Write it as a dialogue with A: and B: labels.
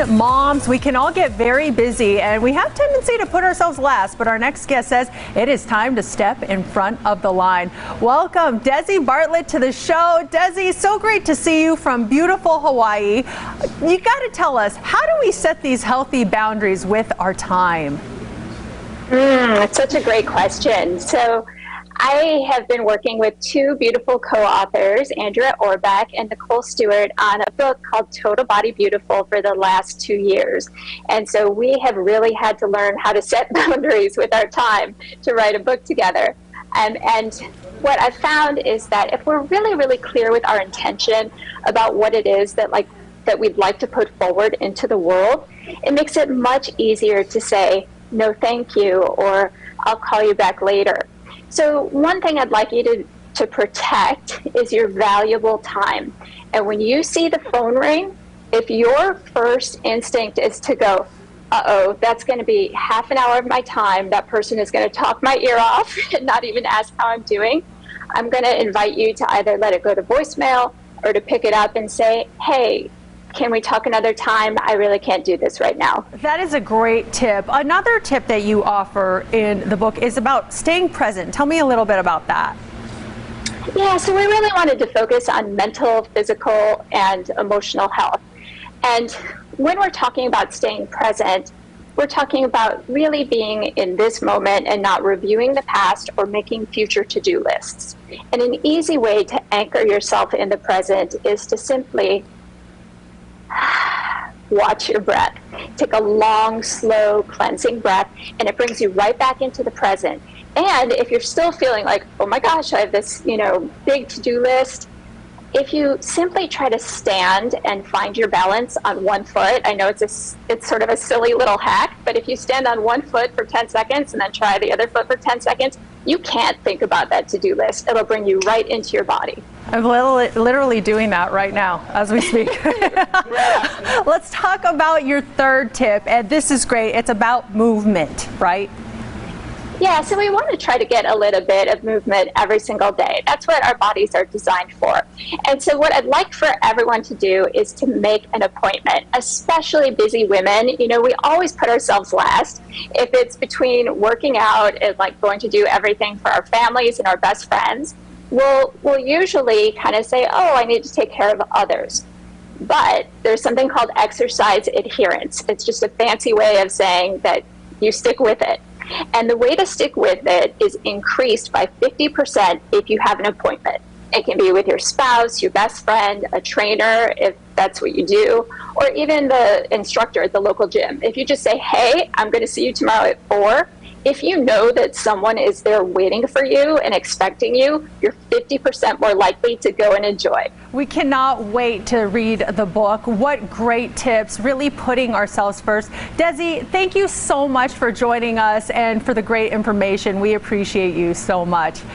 A: moms, we can all get very busy and we have tendency to put ourselves last, but our next guest says it is time to step in front of the line. Welcome Desi Bartlett to the show. Desi, so great to see you from beautiful Hawaii. You got to tell us, how do we set these healthy boundaries with our time?
B: It's such a great question. So I have been working with two beautiful co-authors, Andrea Orbeck and Nicole Stewart, on a book called Total Body Beautiful for the last 2 years. And so we have really had to learn how to set boundaries with our time to write a book together. And what I've found is that if we're really, really clear with our intention about what it is that we'd like to put forward into the world, it makes it much easier to say, no, thank you, or I'll call you back later. So one thing I'd like you to protect is your valuable time. And when you see the phone ring, if your first instinct is to go, uh-oh, that's going to be half an hour of my time, that person is going to talk my ear off and not even ask how I'm doing, I'm going to invite you to either let it go to voicemail or to pick it up and say, hey, can we talk another time? I really can't do this right now.
A: That is a great tip. Another tip that you offer in the book is about staying present. Tell me a little bit about that.
B: Yeah, so we really wanted to focus on mental, physical, and emotional health. And when we're talking about staying present, we're talking about really being in this moment and not reviewing the past or making future to-do lists. And an easy way to anchor yourself in the present is to simply watch your breath. Take a long, slow, cleansing breath, and it brings you right back into the present. And if you're still feeling like, oh my gosh, I have this, big to-do list, if you simply try to stand and find your balance on one foot, I know it's sort of a silly little hack, but if you stand on one foot for 10 seconds and then try the other foot for 10 seconds, you can't think about that to-do list. It'll bring you right into your body.
A: I'm literally doing that right now as we speak. Let's talk about your third tip, and this is great. It's about movement, right?
B: Yeah, so we want to try to get a little bit of movement every single day. That's what our bodies are designed for. And so what I'd like for everyone to do is to make an appointment, especially busy women. We always put ourselves last. If it's between working out and going to do everything for our families and our best friends, we'll usually kind of say, oh, I need to take care of others. But there's something called exercise adherence. It's just a fancy way of saying that you stick with it. And the way to stick with it is increased by 50% if you have an appointment. It can be with your spouse, your best friend, a trainer, if that's what you do, or even the instructor at the local gym. If you just say, hey, I'm going to see you tomorrow at 4, if you know that someone is there waiting for you and expecting you, you're 50% more likely to go and enjoy.
A: We cannot wait to read the book. What great tips, really putting ourselves first. Desi, thank you so much for joining us and for the great information. We appreciate you so much.